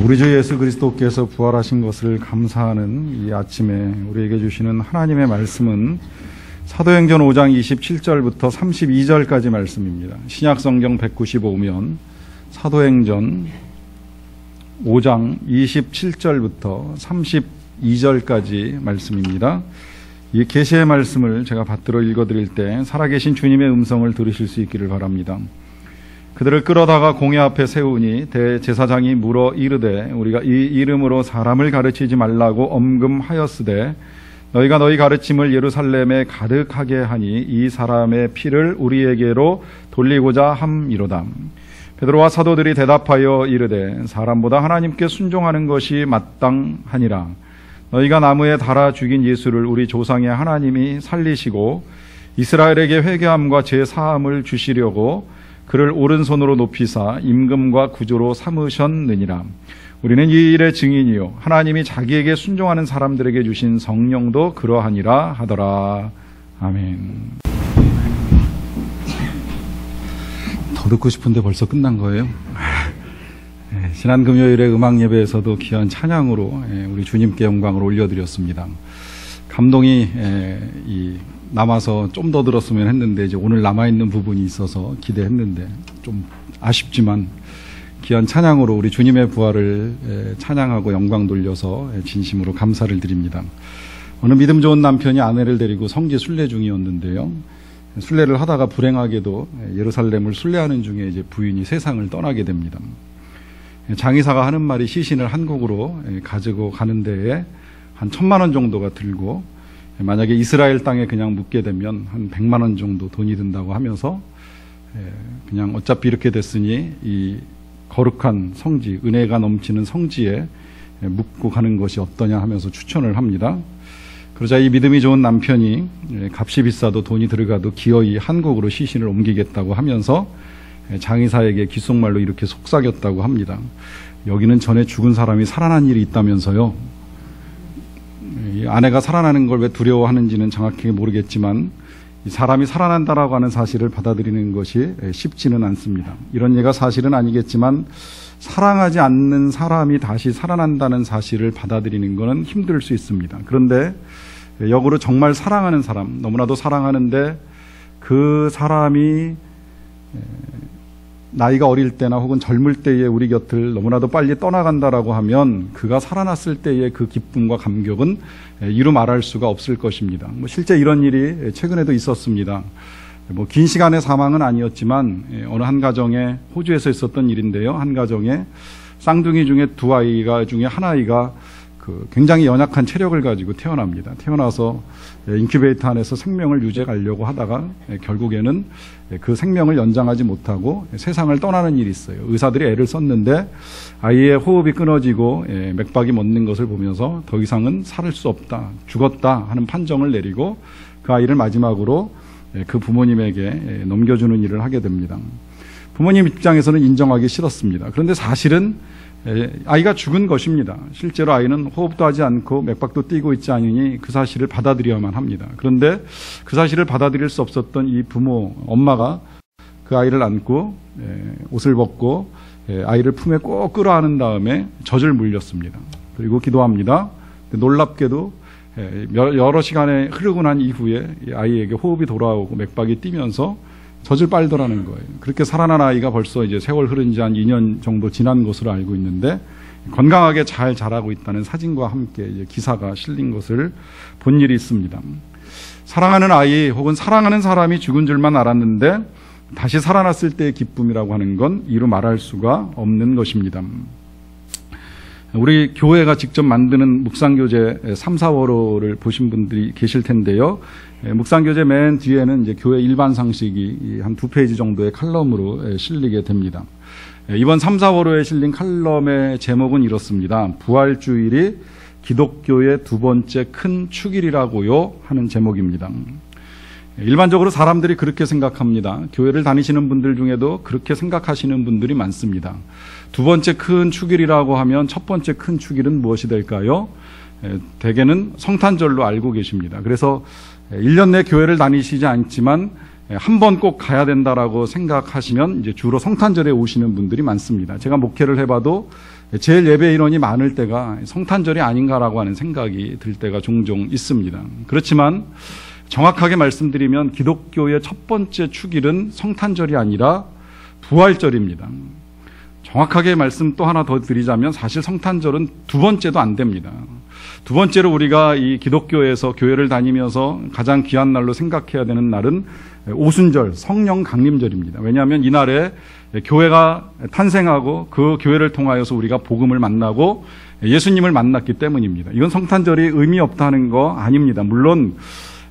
우리 주 예수 그리스도께서 부활하신 것을 감사하는 이 아침에 우리에게 주시는 하나님의 말씀은 사도행전 5장 27절부터 32절까지 말씀입니다. 신약성경 195면 사도행전 5장 27절부터 32절까지 말씀입니다. 이 계시의 말씀을 제가 받들어 읽어드릴 때 살아계신 주님의 음성을 들으실 수 있기를 바랍니다. 그들을 끌어다가 공회 앞에 세우니 대제사장이 물어 이르되 우리가 이 이름으로 사람을 가르치지 말라고 엄금하였으되 너희가 너희 가르침을 예루살렘에 가득하게 하니 이 사람의 피를 우리에게로 돌리고자 함이로다. 베드로와 사도들이 대답하여 이르되 사람보다 하나님께 순종하는 것이 마땅하니라. 너희가 나무에 달아 죽인 예수를 우리 조상의 하나님이 살리시고 이스라엘에게 회개함과 제사함을 주시려고 그를 오른손으로 높이사 임금과 구주로 삼으셨느니라. 우리는 이 일의 증인이요 하나님이 자기에게 순종하는 사람들에게 주신 성령도 그러하니라 하더라. 아멘. 더 듣고 싶은데 벌써 끝난 거예요? 지난 금요일에 음악 예배에서도 귀한 찬양으로 우리 주님께 영광을 올려드렸습니다. 감동이 남아서 좀 더 들었으면 했는데 이제 오늘 남아있는 부분이 있어서 기대했는데 좀 아쉽지만 귀한 찬양으로 우리 주님의 부활을 찬양하고 영광 돌려서 진심으로 감사를 드립니다. 어느 믿음 좋은 남편이 아내를 데리고 성지 순례 중이었는데요. 순례를 하다가 불행하게도 예루살렘을 순례하는 중에 이제 부인이 세상을 떠나게 됩니다. 장의사가 하는 말이 시신을 한국으로 가지고 가는 데에 한 1,000만 원 정도가 들고 만약에 이스라엘 땅에 그냥 묻게 되면 한 100만 원 정도 돈이 든다고 하면서 그냥 어차피 이렇게 됐으니 이 거룩한 성지, 은혜가 넘치는 성지에 묻고 가는 것이 어떠냐 하면서 추천을 합니다. 그러자 이 믿음이 좋은 남편이 값이 비싸도 돈이 들어가도 기어이 한국으로 시신을 옮기겠다고 하면서 장의사에게 귓속말로 이렇게 속삭였다고 합니다. 여기는 전에 죽은 사람이 살아난 일이 있다면서요. 이 아내가 살아나는 걸 왜 두려워하는지는 정확히 모르겠지만 이 사람이 살아난다라고 하는 사실을 받아들이는 것이 쉽지는 않습니다. 이런 예가 사실은 아니겠지만 사랑하지 않는 사람이 다시 살아난다는 사실을 받아들이는 것은 힘들 수 있습니다. 그런데 역으로 정말 사랑하는 사람, 너무나도 사랑하는데 그 사람이 나이가 어릴 때나 혹은 젊을 때에 우리 곁을 너무나도 빨리 떠나간다라고 하면 그가 살아났을 때의 그 기쁨과 감격은 이루 말할 수가 없을 것입니다. 실제 이런 일이 최근에도 있었습니다. 긴 시간의 사망은 아니었지만 어느 한 가정에 호주에서 있었던 일인데요. 한 가정에 쌍둥이 중에 두 아이가 중에 한 아이가 굉장히 연약한 체력을 가지고 태어납니다. 태어나서 인큐베이터 안에서 생명을 유지하려고 하다가 결국에는 그 생명을 연장하지 못하고 세상을 떠나는 일이 있어요. 의사들이 애를 썼는데 아이의 호흡이 끊어지고 맥박이 멎는 것을 보면서 더 이상은 살 수 없다, 죽었다 하는 판정을 내리고 그 아이를 마지막으로 그 부모님에게 넘겨주는 일을 하게 됩니다. 부모님 입장에서는 인정하기 싫었습니다. 그런데 사실은 아이가 죽은 것입니다. 실제로 아이는 호흡도 하지 않고 맥박도 뛰고 있지 않으니 그 사실을 받아들여야만 합니다. 그런데 그 사실을 받아들일 수 없었던 이 부모, 엄마가 그 아이를 안고 옷을 벗고 아이를 품에 꼭 끌어안은 다음에 젖을 물렸습니다. 그리고 기도합니다. 놀랍게도 여러 시간에 흐르고 난 이후에 아이에게 호흡이 돌아오고 맥박이 뛰면서 젖을 빨더라는 거예요. 그렇게 살아난 아이가 벌써 이제 세월 흐른 지 한 2년 정도 지난 것으로 알고 있는데 건강하게 잘 자라고 있다는 사진과 함께 이제 기사가 실린 것을 본 일이 있습니다. 사랑하는 아이 혹은 사랑하는 사람이 죽은 줄만 알았는데 다시 살아났을 때의 기쁨이라고 하는 건 이루 말할 수가 없는 것입니다. 우리 교회가 직접 만드는 묵상교재 3, 4월호를 보신 분들이 계실 텐데요. 묵상교재 맨 뒤에는 이제 교회 일반 상식이 한 2페이지 정도의 칼럼으로 실리게 됩니다. 이번 3, 4월호에 실린 칼럼의 제목은 이렇습니다. 부활주일이 기독교의 두 번째 큰 축일이라고요 하는 제목입니다. 일반적으로 사람들이 그렇게 생각합니다. 교회를 다니시는 분들 중에도 그렇게 생각하시는 분들이 많습니다. 두 번째 큰 축일이라고 하면 첫 번째 큰 축일은 무엇이 될까요? 대개는 성탄절로 알고 계십니다. 그래서 1년 내 교회를 다니시지 않지만 한 번 꼭 가야 된다라고 생각하시면 이제 주로 성탄절에 오시는 분들이 많습니다. 제가 목회를 해봐도 제일 예배 인원이 많을 때가 성탄절이 아닌가라고 하는 생각이 들 때가 종종 있습니다. 그렇지만 정확하게 말씀드리면 기독교의 첫 번째 축일은 성탄절이 아니라 부활절입니다. 정확하게 말씀 또 하나 더 드리자면 사실 성탄절은 두 번째도 안 됩니다. 두 번째로 우리가 이 기독교에서 교회를 다니면서 가장 귀한 날로 생각해야 되는 날은 오순절, 성령 강림절입니다. 왜냐하면 이날에 교회가 탄생하고 그 교회를 통하여서 우리가 복음을 만나고 예수님을 만났기 때문입니다. 이건 성탄절이 의미 없다는 거 아닙니다. 물론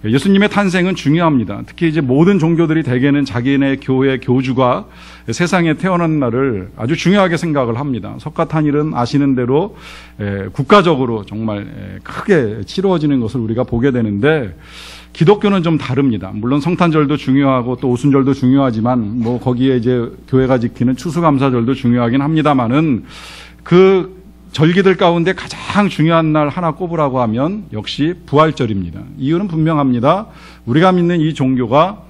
예수님의 탄생은 중요합니다. 특히 이제 모든 종교들이 대개는 자기네 교회 교주가 세상에 태어난 날을 아주 중요하게 생각을 합니다. 석가탄일은 아시는 대로 국가적으로 정말 크게 치루어지는 것을 우리가 보게 되는데 기독교는 좀 다릅니다. 물론 성탄절도 중요하고 또 오순절도 중요하지만 뭐 거기에 이제 교회가 지키는 추수감사절도 중요하긴 합니다만은 그 절기들 가운데 가장 중요한 날 하나 꼽으라고 하면 역시 부활절입니다. 이유는 분명합니다. 우리가 믿는 이 종교가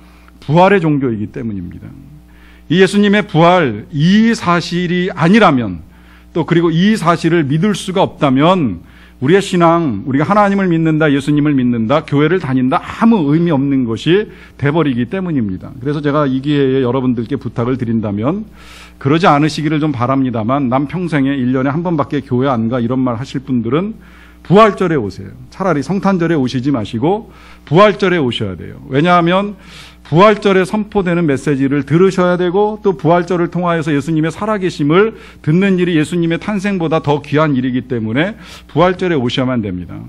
부활의 종교이기 때문입니다. 이 예수님의 부활, 이 사실이 아니라면 또 그리고 이 사실을 믿을 수가 없다면 우리의 신앙, 우리가 하나님을 믿는다, 예수님을 믿는다, 교회를 다닌다 아무 의미 없는 것이 돼버리기 때문입니다. 그래서 제가 이 기회에 여러분들께 부탁을 드린다면 그러지 않으시기를 좀 바랍니다만 난 평생에 1년에 한 번밖에 교회 안 가 이런 말 하실 분들은 부활절에 오세요. 차라리 성탄절에 오시지 마시고 부활절에 오셔야 돼요. 왜냐하면 부활절에 선포되는 메시지를 들으셔야 되고 또 부활절을 통하여서 예수님의 살아계심을 듣는 일이 예수님의 탄생보다 더 귀한 일이기 때문에 부활절에 오셔야만 됩니다.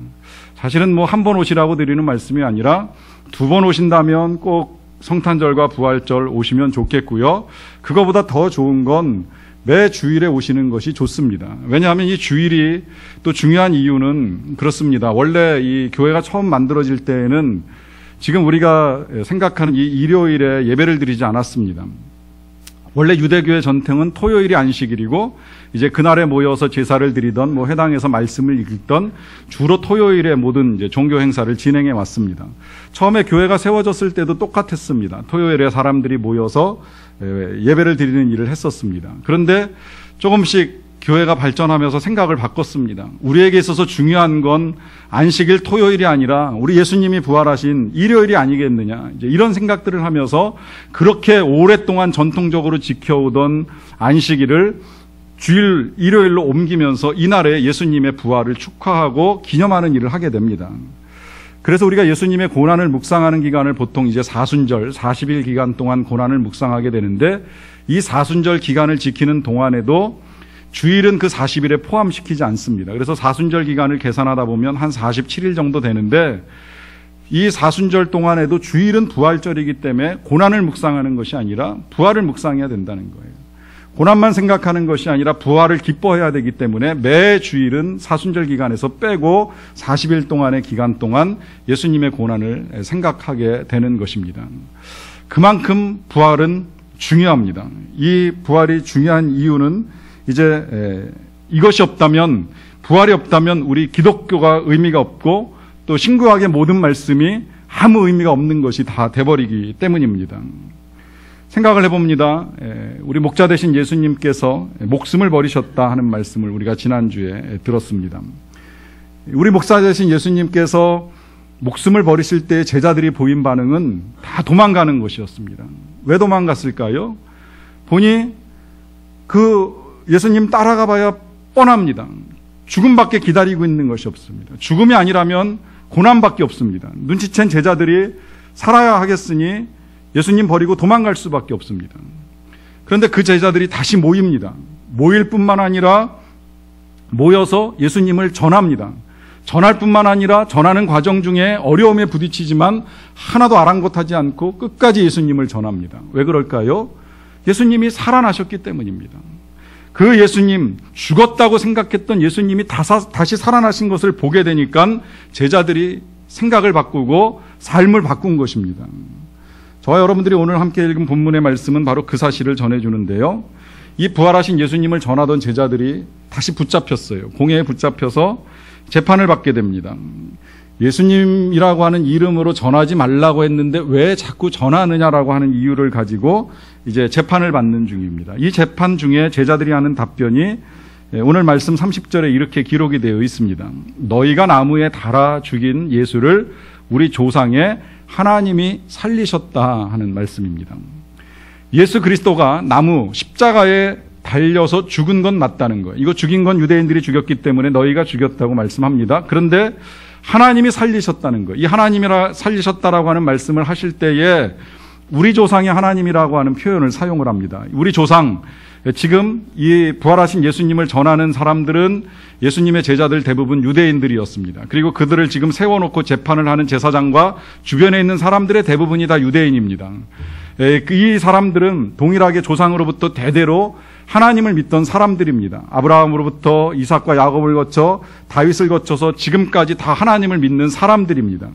사실은 뭐 한 번 오시라고 드리는 말씀이 아니라 두 번 오신다면 꼭 성탄절과 부활절 오시면 좋겠고요. 그거보다 더 좋은 건 매 주일에 오시는 것이 좋습니다. 왜냐하면 이 주일이 또 중요한 이유는 그렇습니다. 원래 이 교회가 처음 만들어질 때에는 지금 우리가 생각하는 이 일요일에 예배를 드리지 않았습니다. 원래 유대교의 전통은 토요일이 안식일이고 이제 그날에 모여서 제사를 드리던 뭐 회당에서 말씀을 읽던 주로 토요일에 모든 이제 종교 행사를 진행해 왔습니다. 처음에 교회가 세워졌을 때도 똑같았습니다. 토요일에 사람들이 모여서 예배를 드리는 일을 했었습니다. 그런데 조금씩 교회가 발전하면서 생각을 바꿨습니다. 우리에게 있어서 중요한 건 안식일 토요일이 아니라 우리 예수님이 부활하신 일요일이 아니겠느냐. 이제 이런 생각들을 하면서 그렇게 오랫동안 전통적으로 지켜오던 안식일을 주일 일요일로 옮기면서 이날에 예수님의 부활을 축하하고 기념하는 일을 하게 됩니다. 그래서 우리가 예수님의 고난을 묵상하는 기간을 보통 이제 사순절 40일 기간 동안 고난을 묵상하게 되는데 이 사순절 기간을 지키는 동안에도 주일은 그 40일에 포함시키지 않습니다. 그래서 사순절 기간을 계산하다 보면 한 47일 정도 되는데 이 사순절 동안에도 주일은 부활절이기 때문에 고난을 묵상하는 것이 아니라 부활을 묵상해야 된다는 거예요. 고난만 생각하는 것이 아니라 부활을 기뻐해야 되기 때문에 매 주일은 사순절 기간에서 빼고 40일 동안의 기간 동안 예수님의 고난을 생각하게 되는 것입니다. 그만큼 부활은 중요합니다. 이 부활이 중요한 이유는 이제 이것이 없다면 부활이 없다면 우리 기독교가 의미가 없고 또 신구약의 모든 말씀이 아무 의미가 없는 것이 다 돼버리기 때문입니다. 생각을 해봅니다. 우리 목자 되신 예수님께서 목숨을 버리셨다 하는 말씀을 우리가 지난주에 들었습니다. 우리 목사 되신 예수님께서 목숨을 버리실 때 제자들이 보인 반응은 다 도망가는 것이었습니다. 왜 도망갔을까요? 보니 그 예수님 따라가 봐야 뻔합니다. 죽음밖에 기다리고 있는 것이 없습니다. 죽음이 아니라면 고난밖에 없습니다. 눈치챈 제자들이 살아야 하겠으니 예수님 버리고 도망갈 수밖에 없습니다. 그런데 그 제자들이 다시 모입니다. 모일 뿐만 아니라 모여서 예수님을 전합니다. 전할 뿐만 아니라 전하는 과정 중에 어려움에 부딪히지만 하나도 아랑곳하지 않고 끝까지 예수님을 전합니다. 왜 그럴까요? 예수님이 살아나셨기 때문입니다. 그 예수님, 죽었다고 생각했던 예수님이 다시 살아나신 것을 보게 되니까 제자들이 생각을 바꾸고 삶을 바꾼 것입니다. 저와 여러분들이 오늘 함께 읽은 본문의 말씀은 바로 그 사실을 전해주는데요. 이 부활하신 예수님을 전하던 제자들이 다시 붙잡혔어요. 공회에 붙잡혀서 재판을 받게 됩니다. 예수님이라고 하는 이름으로 전하지 말라고 했는데 왜 자꾸 전하느냐라고 하는 이유를 가지고 이제 재판을 받는 중입니다. 이 재판 중에 제자들이 하는 답변이 오늘 말씀 30절에 이렇게 기록이 되어 있습니다. 너희가 나무에 달아 죽인 예수를 우리 조상의 하나님이 살리셨다 하는 말씀입니다. 예수 그리스도가 나무 십자가에 달려서 죽은 건 맞다는 거예요. 이거 죽인 건 유대인들이 죽였기 때문에 너희가 죽였다고 말씀합니다. 그런데 하나님이 살리셨다는 거예요. 이 하나님이라 살리셨다라고 하는 말씀을 하실 때에 우리 조상의 하나님이라고 하는 표현을 사용을 합니다. 우리 조상, 지금 이 부활하신 예수님을 전하는 사람들은 예수님의 제자들 대부분 유대인들이었습니다. 그리고 그들을 지금 세워놓고 재판을 하는 제사장과 주변에 있는 사람들의 대부분이 다 유대인입니다. 이 사람들은 동일하게 조상으로부터 대대로 하나님을 믿던 사람들입니다. 아브라함으로부터 이삭과 야곱을 거쳐 다윗을 거쳐서 지금까지 다 하나님을 믿는 사람들입니다.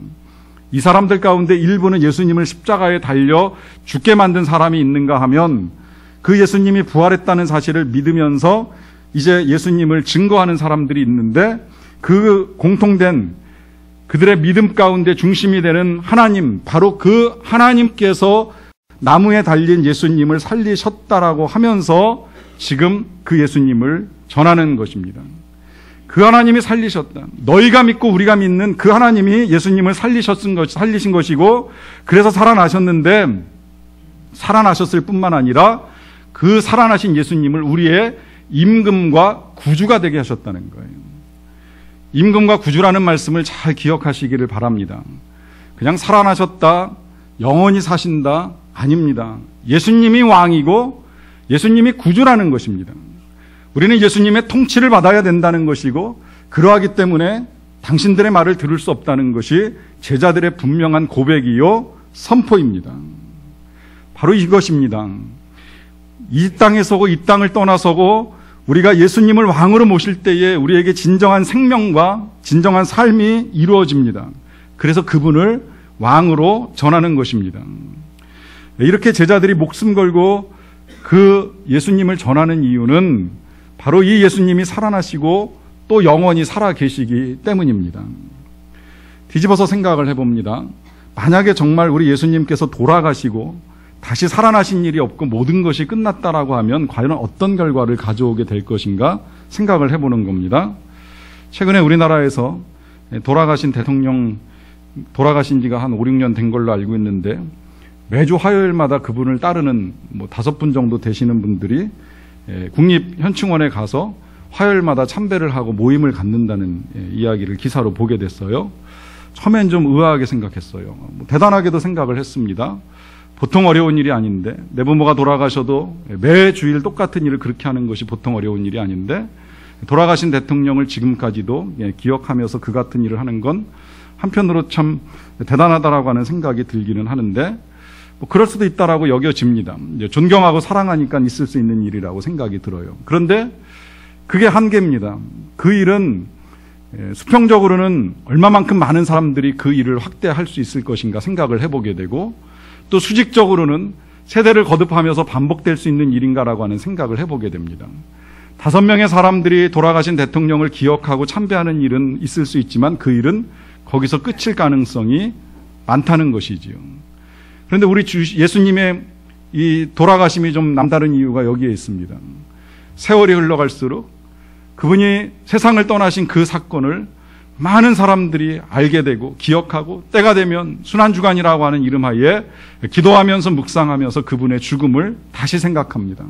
이 사람들 가운데 일부는 예수님을 십자가에 달려 죽게 만든 사람이 있는가 하면 그 예수님이 부활했다는 사실을 믿으면서 이제 예수님을 증거하는 사람들이 있는데 그 공통된 그들의 믿음 가운데 중심이 되는 하나님, 바로 그 하나님께서 나무에 달린 예수님을 살리셨다라고 하면서 지금 그 예수님을 전하는 것입니다. 그 하나님이 살리셨다. 너희가 믿고 우리가 믿는 그 하나님이 예수님을 살리신 것이고 그래서 살아나셨는데 살아나셨을 뿐만 아니라 그 살아나신 예수님을 우리의 임금과 구주가 되게 하셨다는 거예요. 임금과 구주라는 말씀을 잘 기억하시기를 바랍니다. 그냥 살아나셨다, 영원히 사신다, 아닙니다. 예수님이 왕이고 예수님이 구주라는 것입니다. 우리는 예수님의 통치를 받아야 된다는 것이고 그러하기 때문에 당신들의 말을 들을 수 없다는 것이 제자들의 분명한 고백이요 선포입니다. 바로 이것입니다. 이 땅에 서고 이 땅을 떠나서고 우리가 예수님을 왕으로 모실 때에 우리에게 진정한 생명과 진정한 삶이 이루어집니다. 그래서 그분을 왕으로 전하는 것입니다. 이렇게 제자들이 목숨 걸고 그 예수님을 전하는 이유는 바로 이 예수님이 살아나시고 또 영원히 살아 계시기 때문입니다. 뒤집어서 생각을 해봅니다. 만약에 정말 우리 예수님께서 돌아가시고 다시 살아나신 일이 없고 모든 것이 끝났다라고 하면 과연 어떤 결과를 가져오게 될 것인가 생각을 해보는 겁니다. 최근에 우리나라에서 돌아가신 대통령 돌아가신 지가 한 5, 6년 된 걸로 알고 있는데 매주 화요일마다 그분을 따르는 5분 정도 되시는 분들이 국립현충원에 가서 화요일마다 참배를 하고 모임을 갖는다는 이야기를 기사로 보게 됐어요. 처음엔 좀 의아하게 생각했어요. 대단하게도 생각을 했습니다. 보통 어려운 일이 아닌데 내부모가 돌아가셔도 매 주일 똑같은 일을 그렇게 하는 것이 보통 어려운 일이 아닌데 돌아가신 대통령을 지금까지도 기억하면서 그 같은 일을 하는 건 한편으로 참 대단하다라고 하는 생각이 들기는 하는데 그럴 수도 있다라고 여겨집니다. 존경하고 사랑하니까 있을 수 있는 일이라고 생각이 들어요. 그런데 그게 한계입니다. 그 일은 수평적으로는 얼마만큼 많은 사람들이 그 일을 확대할 수 있을 것인가 생각을 해보게 되고 또 수직적으로는 세대를 거듭하면서 반복될 수 있는 일인가라고 하는 생각을 해보게 됩니다. 5명의 사람들이 돌아가신 대통령을 기억하고 참배하는 일은 있을 수 있지만 그 일은 거기서 끝일 가능성이 많다는 것이지요. 그런데 우리 예수님의 이 돌아가심이 좀 남다른 이유가 여기에 있습니다. 세월이 흘러갈수록 그분이 세상을 떠나신 그 사건을 많은 사람들이 알게 되고 기억하고 때가 되면 순환주간이라고 하는 이름하에 기도하면서 묵상하면서 그분의 죽음을 다시 생각합니다.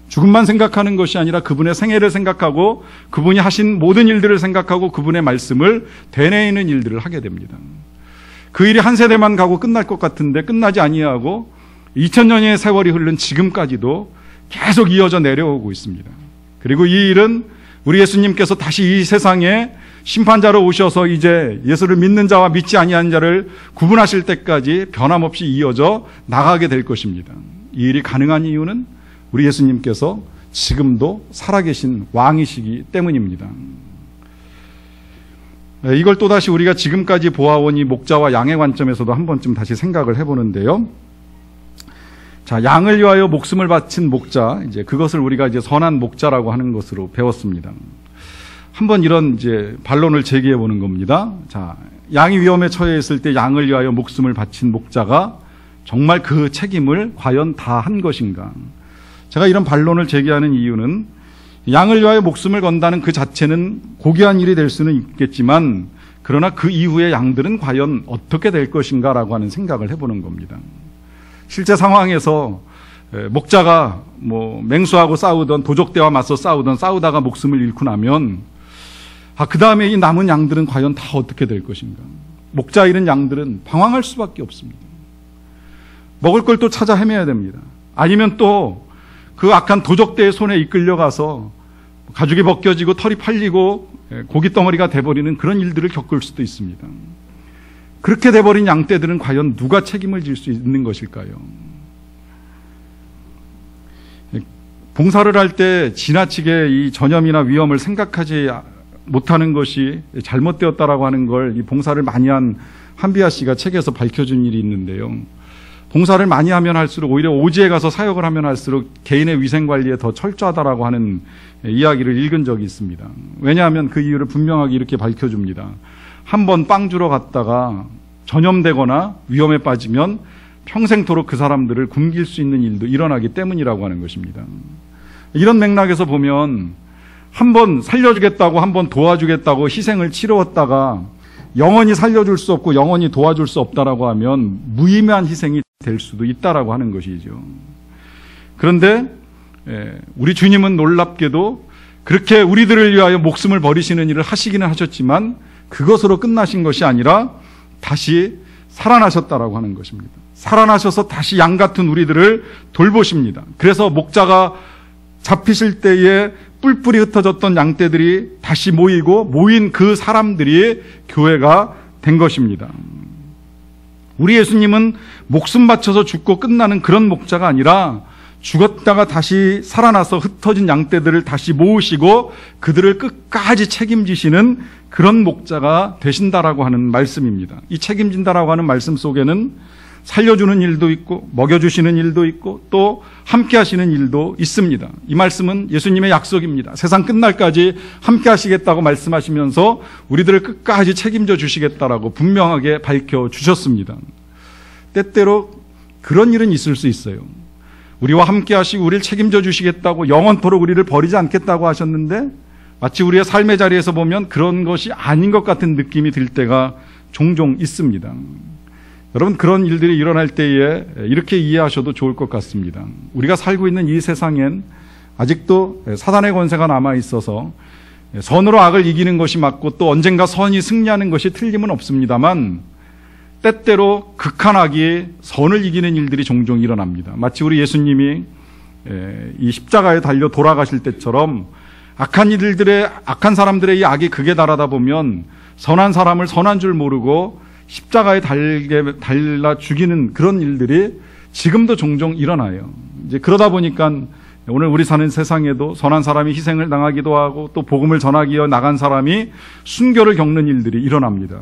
죽음만 생각하는 것이 아니라 그분의 생애를 생각하고 그분이 하신 모든 일들을 생각하고 그분의 말씀을 되뇌이는 일들을 하게 됩니다. 그 일이 한 세대만 가고 끝날 것 같은데 끝나지 아니하고 2000년의 세월이 흐른 지금까지도 계속 이어져 내려오고 있습니다. 그리고 이 일은 우리 예수님께서 다시 이 세상에 심판자로 오셔서 이제 예수를 믿는 자와 믿지 아니하는 자를 구분하실 때까지 변함없이 이어져 나가게 될 것입니다. 이 일이 가능한 이유는 우리 예수님께서 지금도 살아계신 왕이시기 때문입니다. 이걸 또다시 우리가 지금까지 보아온 이 목자와 양의 관점에서도 한 번쯤 다시 생각을 해보는데요. 자, 양을 위하여 목숨을 바친 목자, 이제 그것을 우리가 이제 선한 목자라고 하는 것으로 배웠습니다. 한번 이런 이제 반론을 제기해 보는 겁니다. 자, 양이 위험에 처해 있을 때 양을 위하여 목숨을 바친 목자가 정말 그 책임을 과연 다 한 것인가? 제가 이런 반론을 제기하는 이유는 양을 위하여 목숨을 건다는 그 자체는 고귀한 일이 될 수는 있겠지만 그러나 그 이후에 양들은 과연 어떻게 될 것인가라고 하는 생각을 해보는 겁니다. 실제 상황에서 목자가 맹수하고 싸우던 도적대와 맞서 싸우다가 목숨을 잃고 나면 그 다음에 이 남은 양들은 과연 다 어떻게 될 것인가. 목자 잃은 양들은 방황할 수밖에 없습니다. 먹을 걸 또 찾아 헤매야 됩니다. 아니면 또 그 악한 도적대의 손에 이끌려가서 가죽이 벗겨지고 털이 팔리고 고깃덩어리가 돼버리는 그런 일들을 겪을 수도 있습니다. 그렇게 돼버린 양떼들은 과연 누가 책임을 질 수 있는 것일까요? 봉사를 할 때 지나치게 이 전염이나 위험을 생각하지 못하는 것이 잘못되었다라고 하는 걸 이 봉사를 많이 한 한비아 씨가 책에서 밝혀준 일이 있는데요. 봉사를 많이 하면 할수록 오히려 오지에 가서 사역을 하면 할수록 개인의 위생 관리에 더 철저하다라고 하는 이야기를 읽은 적이 있습니다. 왜냐하면 그 이유를 분명하게 이렇게 밝혀줍니다. 한번 빵 주러 갔다가 전염되거나 위험에 빠지면 평생토록 그 사람들을 굶길 수 있는 일도 일어나기 때문이라고 하는 것입니다. 이런 맥락에서 보면 한번 살려주겠다고 한번 도와주겠다고 희생을 치루었다가 영원히 살려줄 수 없고 영원히 도와줄 수 없다라고 하면 무의미한 희생이 될 수도 있다라고 하는 것이죠. 그런데 우리 주님은 놀랍게도 그렇게 우리들을 위하여 목숨을 버리시는 일을 하시기는 하셨지만 그것으로 끝나신 것이 아니라 다시 살아나셨다라고 하는 것입니다. 살아나셔서 다시 양 같은 우리들을 돌보십니다. 그래서 목자가 잡히실 때에 뿔뿔이 흩어졌던 양떼들이 다시 모인 그 사람들이 교회가 된 것입니다. 우리 예수님은 목숨 바쳐서 죽고 끝나는 그런 목자가 아니라 죽었다가 다시 살아나서 흩어진 양떼들을 다시 모으시고 그들을 끝까지 책임지시는 그런 목자가 되신다라고 하는 말씀입니다. 이 책임진다라고 하는 말씀 속에는 살려주는 일도 있고 먹여주시는 일도 있고 또 함께 하시는 일도 있습니다. 이 말씀은 예수님의 약속입니다. 세상 끝날까지 함께 하시겠다고 말씀하시면서 우리들을 끝까지 책임져 주시겠다라고 분명하게 밝혀주셨습니다. 때때로 그런 일은 있을 수 있어요. 우리와 함께 하시고 우리를 책임져 주시겠다고 영원토록 우리를 버리지 않겠다고 하셨는데 마치 우리의 삶의 자리에서 보면 그런 것이 아닌 것 같은 느낌이 들 때가 종종 있습니다. 여러분, 그런 일들이 일어날 때에 이렇게 이해하셔도 좋을 것 같습니다. 우리가 살고 있는 이 세상엔 아직도 사단의 권세가 남아있어서 선으로 악을 이기는 것이 맞고 또 언젠가 선이 승리하는 것이 틀림은 없습니다만 때때로 극한 악이 선을 이기는 일들이 종종 일어납니다. 마치 우리 예수님이 이 십자가에 달려 돌아가실 때처럼 악한 사람들의 이 악이 극에 달하다 보면 선한 사람을 선한 줄 모르고 십자가에 달라 죽이는 그런 일들이 지금도 종종 일어나요. 이제 그러다 보니까 오늘 우리 사는 세상에도 선한 사람이 희생을 당하기도 하고 또 복음을 전하기 위해 나간 사람이 순교를 겪는 일들이 일어납니다.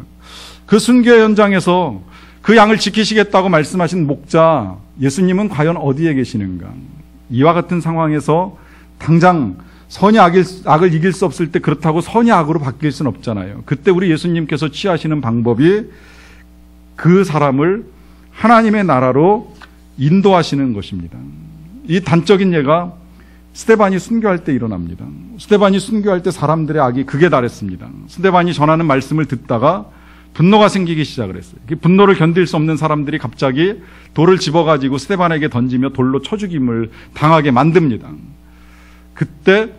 그 순교의 현장에서 그 양을 지키시겠다고 말씀하신 목자 예수님은 과연 어디에 계시는가? 이와 같은 상황에서 당장 선이 악을 이길 수 없을 때 그렇다고 선이 악으로 바뀔 수는 없잖아요. 그때 우리 예수님께서 취하시는 방법이 그 사람을 하나님의 나라로 인도하시는 것입니다. 이 단적인 예가 스데반이 순교할 때 일어납니다. 스데반이 순교할 때 사람들의 악이 극에 달했습니다. 스데반이 전하는 말씀을 듣다가 분노가 생기기 시작을 했어요. 분노를 견딜 수 없는 사람들이 갑자기 돌을 집어가지고 스데반에게 던지며 돌로 쳐 죽임을 당하게 만듭니다. 그때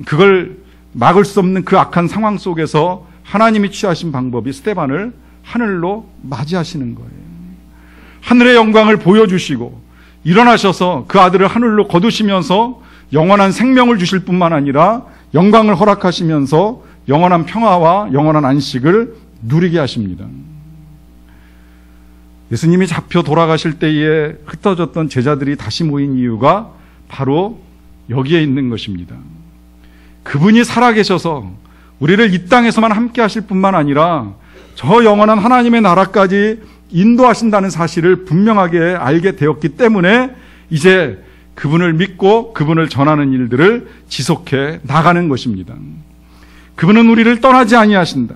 그걸 막을 수 없는 그 악한 상황 속에서 하나님이 취하신 방법이 스데반을 하늘로 맞이하시는 거예요. 하늘의 영광을 보여주시고 일어나셔서 그 아들을 하늘로 거두시면서 영원한 생명을 주실 뿐만 아니라 영광을 허락하시면서 영원한 평화와 영원한 안식을 누리게 하십니다. 예수님이 잡혀 돌아가실 때에 흩어졌던 제자들이 다시 모인 이유가 바로 여기에 있는 것입니다. 그분이 살아계셔서 우리를 이 땅에서만 함께 하실 뿐만 아니라 저 영원한 하나님의 나라까지 인도하신다는 사실을 분명하게 알게 되었기 때문에 이제 그분을 믿고 그분을 전하는 일들을 지속해 나가는 것입니다. 그분은 우리를 떠나지 아니하신다.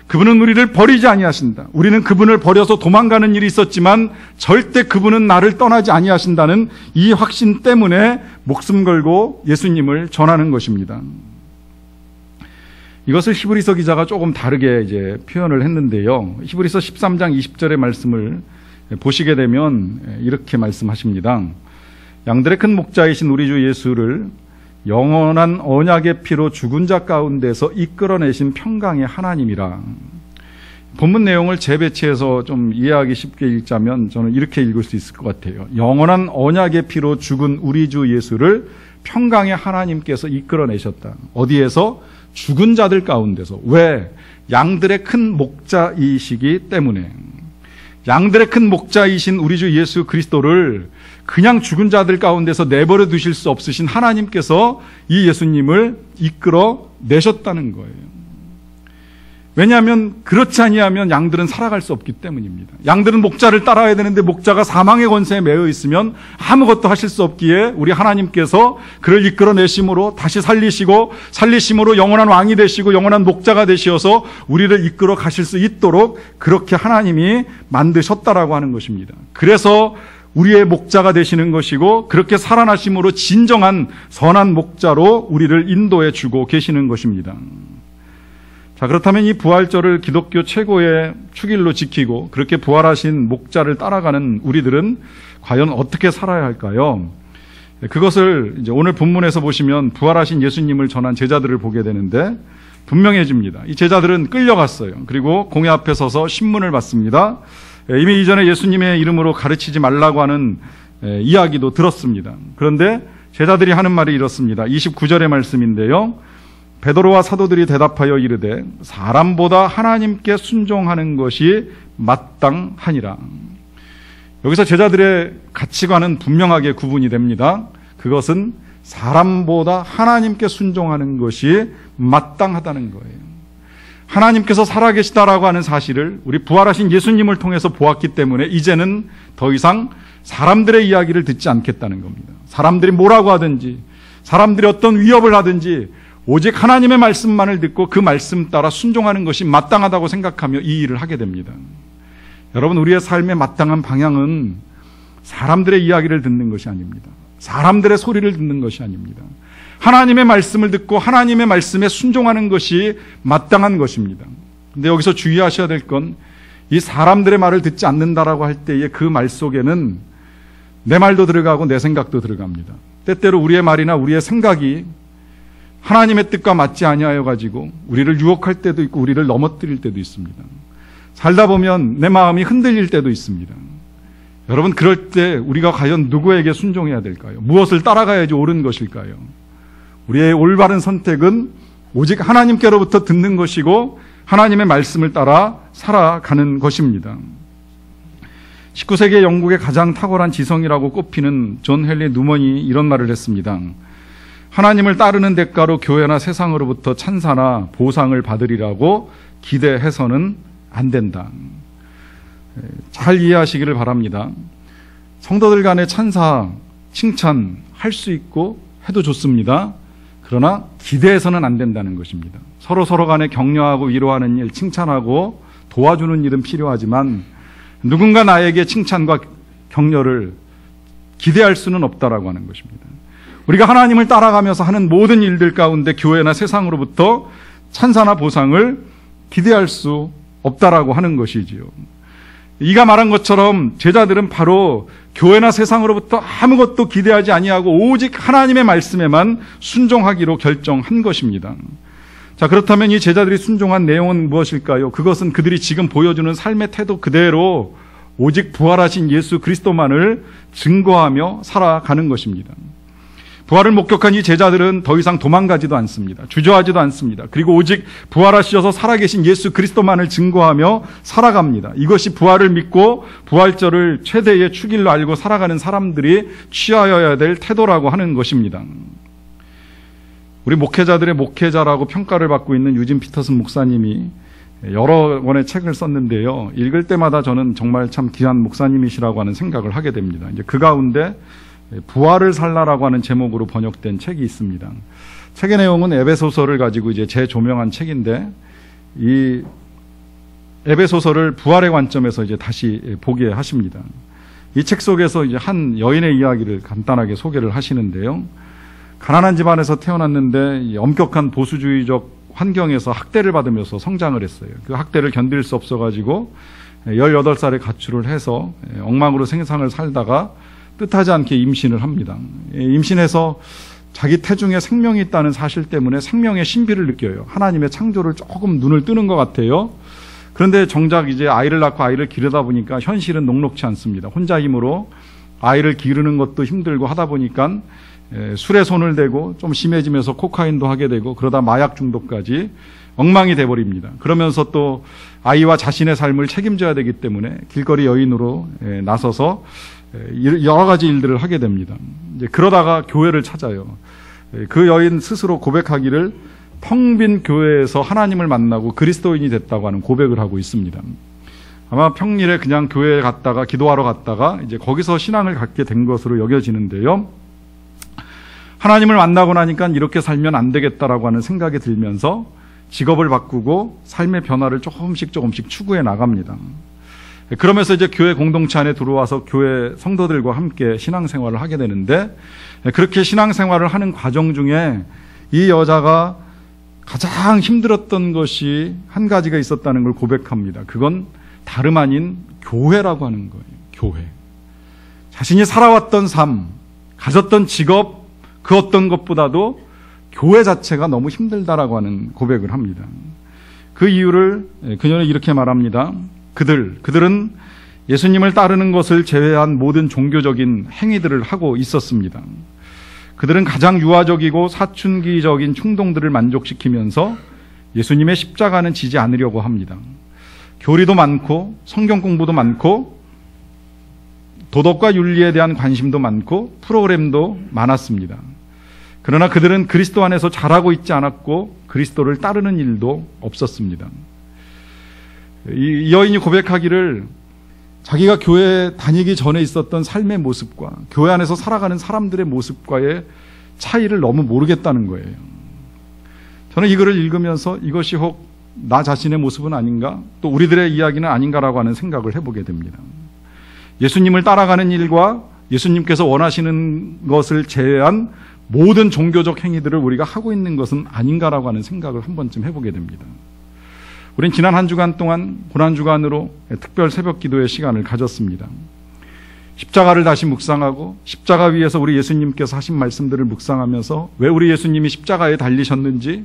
그분은 우리를 버리지 아니하신다. 우리는 그분을 버려서 도망가는 일이 있었지만 절대 그분은 나를 떠나지 아니하신다는 이 확신 때문에 목숨 걸고 예수님을 전하는 것입니다. 이것을 히브리서 기자가 조금 다르게 이제 표현을 했는데요. 히브리서 13장 20절의 말씀을 보시게 되면 이렇게 말씀하십니다. 양들의 큰 목자이신 우리 주 예수를 영원한 언약의 피로 죽은 자 가운데서 이끌어내신 평강의 하나님이라. 본문 내용을 재배치해서 좀 이해하기 쉽게 읽자면 저는 이렇게 읽을 수 있을 것 같아요. 영원한 언약의 피로 죽은 우리 주 예수를 평강의 하나님께서 이끌어내셨다. 어디에서? 죽은 자들 가운데서. 왜? 양들의 큰 목자이시기 때문에. 양들의 큰 목자이신 우리 주 예수 그리스도를 그냥 죽은 자들 가운데서 내버려 두실 수 없으신 하나님께서 이 예수님을 이끌어 내셨다는 거예요. 왜냐하면 그렇지 아니하면 양들은 살아갈 수 없기 때문입니다. 양들은 목자를 따라야 되는데 목자가 사망의 권세에 매여 있으면 아무것도 하실 수 없기에 우리 하나님께서 그를 이끌어 내심으로 다시 살리시고 살리심으로 영원한 왕이 되시고 영원한 목자가 되시어서 우리를 이끌어 가실 수 있도록 그렇게 하나님이 만드셨다라고 하는 것입니다. 그래서 우리의 목자가 되시는 것이고 그렇게 살아나심으로 진정한 선한 목자로 우리를 인도해 주고 계시는 것입니다. 자, 그렇다면 이 부활절을 기독교 최고의 축일로 지키고 그렇게 부활하신 목자를 따라가는 우리들은 과연 어떻게 살아야 할까요? 그것을 이제 오늘 본문에서 보시면 부활하신 예수님을 전한 제자들을 보게 되는데 분명해집니다. 이 제자들은 끌려갔어요. 그리고 공회 앞에 서서 신문을 받습니다. 이미 이전에 예수님의 이름으로 가르치지 말라고 하는 이야기도 들었습니다. 그런데 제자들이 하는 말이 이렇습니다. 29절의 말씀인데요. 베드로와 사도들이 대답하여 이르되 사람보다 하나님께 순종하는 것이 마땅하니라. 여기서 제자들의 가치관은 분명하게 구분이 됩니다. 그것은 사람보다 하나님께 순종하는 것이 마땅하다는 거예요. 하나님께서 살아계시다라고 하는 사실을 우리 부활하신 예수님을 통해서 보았기 때문에 이제는 더 이상 사람들의 이야기를 듣지 않겠다는 겁니다. 사람들이 뭐라고 하든지 사람들이 어떤 위협을 하든지 오직 하나님의 말씀만을 듣고 그 말씀 따라 순종하는 것이 마땅하다고 생각하며 이 일을 하게 됩니다. 여러분, 우리의 삶의 마땅한 방향은 사람들의 이야기를 듣는 것이 아닙니다. 사람들의 소리를 듣는 것이 아닙니다. 하나님의 말씀을 듣고 하나님의 말씀에 순종하는 것이 마땅한 것입니다. 근데 여기서 주의하셔야 될 건 이 사람들의 말을 듣지 않는다라고 할 때의 그 말 속에는 내 말도 들어가고 내 생각도 들어갑니다. 때때로 우리의 말이나 우리의 생각이 하나님의 뜻과 맞지 아니하여 가지고 우리를 유혹할 때도 있고 우리를 넘어뜨릴 때도 있습니다. 살다 보면 내 마음이 흔들릴 때도 있습니다. 여러분, 그럴 때 우리가 과연 누구에게 순종해야 될까요? 무엇을 따라가야지 옳은 것일까요? 우리의 올바른 선택은 오직 하나님께로부터 듣는 것이고 하나님의 말씀을 따라 살아가는 것입니다. 19세기 영국의 가장 탁월한 지성이라고 꼽히는 존 헨리 누먼이 이런 말을 했습니다. 하나님을 따르는 대가로 교회나 세상으로부터 찬사나 보상을 받으리라고 기대해서는 안 된다. 잘 이해하시기를 바랍니다. 성도들 간의 찬사, 칭찬할 수 있고 해도 좋습니다. 그러나 기대해서는 안 된다는 것입니다. 서로 간에 격려하고 위로하는 일, 칭찬하고 도와주는 일은 필요하지만 누군가 나에게 칭찬과 격려를 기대할 수는 없다라고 하는 것입니다. 우리가 하나님을 따라가면서 하는 모든 일들 가운데 교회나 세상으로부터 찬사나 보상을 기대할 수 없다라고 하는 것이지요. 이가 말한 것처럼 제자들은 바로 교회나 세상으로부터 아무것도 기대하지 아니하고 오직 하나님의 말씀에만 순종하기로 결정한 것입니다. 자, 그렇다면 이 제자들이 순종한 내용은 무엇일까요? 그것은 그들이 지금 보여주는 삶의 태도 그대로 오직 부활하신 예수 그리스도만을 증거하며 살아가는 것입니다. 부활을 목격한 이 제자들은 더 이상 도망가지도 않습니다. 주저하지도 않습니다. 그리고 오직 부활하셔서 살아계신 예수 그리스도만을 증거하며 살아갑니다. 이것이 부활을 믿고 부활절을 최대의 축일로 알고 살아가는 사람들이 취하여야 될 태도라고 하는 것입니다. 우리 목회자들의 목회자라고 평가를 받고 있는 유진 피터슨 목사님이 여러 권의 책을 썼는데요. 읽을 때마다 저는 정말 참 귀한 목사님이시라고 하는 생각을 하게 됩니다. 이제 그 가운데 부활을 살라라고 하는 제목으로 번역된 책이 있습니다. 책의 내용은 에베소서를 가지고 이제 재조명한 책인데 이 에베소서를 부활의 관점에서 이제 다시 보게 하십니다. 이 책 속에서 이제 한 여인의 이야기를 간단하게 소개를 하시는데요. 가난한 집안에서 태어났는데 엄격한 보수주의적 환경에서 학대를 받으면서 성장을 했어요. 그 학대를 견딜 수 없어가지고 18살에 가출을 해서 엉망으로 생상을 살다가 뜻하지 않게 임신을 합니다. 임신해서 자기 태중에 생명이 있다는 사실 때문에 생명의 신비를 느껴요. 하나님의 창조를 조금 눈을 뜨는 것 같아요. 그런데 정작 이제 아이를 낳고 아이를 기르다 보니까 현실은 녹록치 않습니다. 혼자 힘으로 아이를 기르는 것도 힘들고 하다 보니까 술에 손을 대고 좀 심해지면서 코카인도 하게 되고 그러다 마약 중독까지 엉망이 돼버립니다. 그러면서 또 아이와 자신의 삶을 책임져야 되기 때문에 길거리 여인으로 나서서 여러 가지 일들을 하게 됩니다. 이제 그러다가 교회를 찾아요. 그 여인 스스로 고백하기를 텅 빈 교회에서 하나님을 만나고 그리스도인이 됐다고 하는 고백을 하고 있습니다. 아마 평일에 그냥 교회에 갔다가 기도하러 갔다가 이제 거기서 신앙을 갖게 된 것으로 여겨지는데요. 하나님을 만나고 나니까 이렇게 살면 안 되겠다라고 하는 생각이 들면서 직업을 바꾸고 삶의 변화를 조금씩 추구해 나갑니다. 그러면서 이제 교회 공동체 안에 들어와서 교회 성도들과 함께 신앙생활을 하게 되는데 그렇게 신앙생활을 하는 과정 중에 이 여자가 가장 힘들었던 것이 한 가지가 있었다는 걸 고백합니다. 그건 다름 아닌 교회라고 하는 거예요. 교회. 자신이 살아왔던 삶, 가졌던 직업, 그 어떤 것보다도 교회 자체가 너무 힘들다라고 하는 고백을 합니다. 그 이유를 그녀는 이렇게 말합니다. 그들은 예수님을 따르는 것을 제외한 모든 종교적인 행위들을 하고 있었습니다. 그들은 가장 유아적이고 사춘기적인 충동들을 만족시키면서 예수님의 십자가는 지지 않으려고 합니다. 교리도 많고 성경 공부도 많고 도덕과 윤리에 대한 관심도 많고 프로그램도 많았습니다. 그러나 그들은 그리스도 안에서 자라고 있지 않았고 그리스도를 따르는 일도 없었습니다. 이 여인이 고백하기를 자기가 교회에 다니기 전에 있었던 삶의 모습과 교회 안에서 살아가는 사람들의 모습과의 차이를 너무 모르겠다는 거예요. 저는 이 글을 읽으면서 이것이 혹 나 자신의 모습은 아닌가? 또 우리들의 이야기는 아닌가라고 하는 생각을 해보게 됩니다. 예수님을 따라가는 일과 예수님께서 원하시는 것을 제외한 모든 종교적 행위들을 우리가 하고 있는 것은 아닌가라고 하는 생각을 한 번쯤 해보게 됩니다. 우린 지난 한 주간 동안 고난주간으로 특별 새벽 기도의 시간을 가졌습니다. 십자가를 다시 묵상하고 십자가 위에서 우리 예수님께서 하신 말씀들을 묵상하면서 왜 우리 예수님이 십자가에 달리셨는지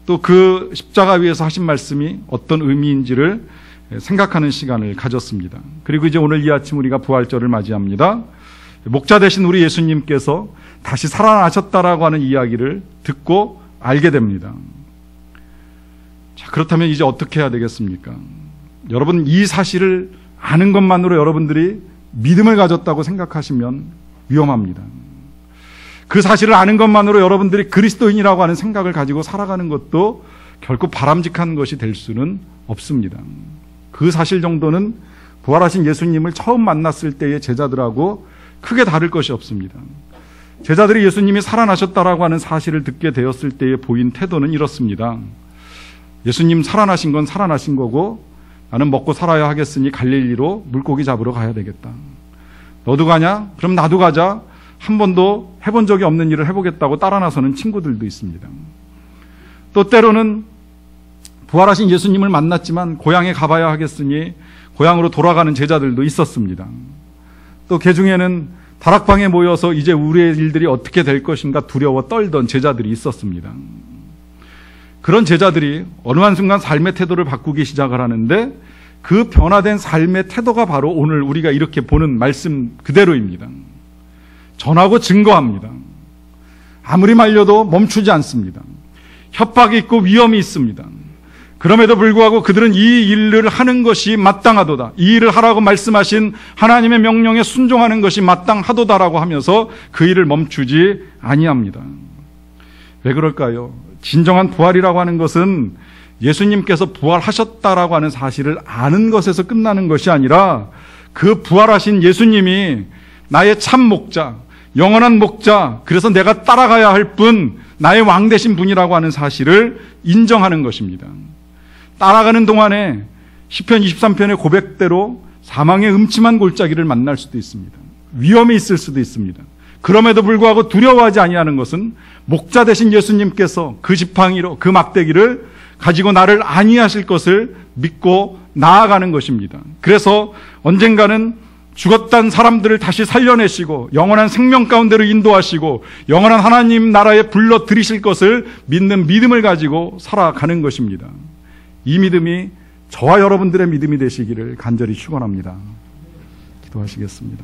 또 그 십자가 위에서 하신 말씀이 어떤 의미인지를 생각하는 시간을 가졌습니다. 그리고 이제 오늘 이 아침 우리가 부활절을 맞이합니다. 목자 되신 우리 예수님께서 다시 살아나셨다라고 하는 이야기를 듣고 알게 됩니다. 자, 그렇다면 이제 어떻게 해야 되겠습니까? 여러분, 이 사실을 아는 것만으로 여러분들이 믿음을 가졌다고 생각하시면 위험합니다. 그 사실을 아는 것만으로 여러분들이 그리스도인이라고 하는 생각을 가지고 살아가는 것도 결코 바람직한 것이 될 수는 없습니다. 그 사실 정도는 부활하신 예수님을 처음 만났을 때의 제자들하고 크게 다를 것이 없습니다. 제자들이 예수님이 살아나셨다라고 하는 사실을 듣게 되었을 때에 보인 태도는 이렇습니다. 예수님 살아나신 건 살아나신 거고 나는 먹고 살아야 하겠으니 갈릴리로 물고기 잡으러 가야 되겠다. 너도 가냐? 그럼 나도 가자. 한 번도 해본 적이 없는 일을 해보겠다고 따라 나서는 친구들도 있습니다. 또 때로는 부활하신 예수님을 만났지만 고향에 가봐야 하겠으니 고향으로 돌아가는 제자들도 있었습니다. 또 그 중에는 다락방에 모여서 이제 우리의 일들이 어떻게 될 것인가 두려워 떨던 제자들이 있었습니다. 그런 제자들이 어느 한순간 삶의 태도를 바꾸기 시작을 하는데 그 변화된 삶의 태도가 바로 오늘 우리가 이렇게 보는 말씀 그대로입니다. 전하고 증거합니다. 아무리 말려도 멈추지 않습니다. 협박이 있고 위험이 있습니다. 그럼에도 불구하고 그들은 이 일을 하는 것이 마땅하도다. 이 일을 하라고 말씀하신 하나님의 명령에 순종하는 것이 마땅하도다라고 하면서 그 일을 멈추지 아니합니다. 왜 그럴까요? 진정한 부활이라고 하는 것은 예수님께서 부활하셨다라고 하는 사실을 아는 것에서 끝나는 것이 아니라 그 부활하신 예수님이 나의 참 목자, 영원한 목자, 그래서 내가 따라가야 할 분, 나의 왕 되신 분이라고 하는 사실을 인정하는 것입니다. 따라가는 동안에 시편 23편의 고백대로 사망의 음침한 골짜기를 만날 수도 있습니다. 위험이 있을 수도 있습니다. 그럼에도 불구하고 두려워하지 아니하는 것은 목자 되신 예수님께서 그 지팡이로 그 막대기를 가지고 나를 안위하실 것을 믿고 나아가는 것입니다. 그래서 언젠가는 죽었던 사람들을 다시 살려내시고 영원한 생명 가운데로 인도하시고 영원한 하나님 나라에 불러 들이실 것을 믿는 믿음을 가지고 살아가는 것입니다. 이 믿음이 저와 여러분들의 믿음이 되시기를 간절히 축원합니다. 기도하시겠습니다.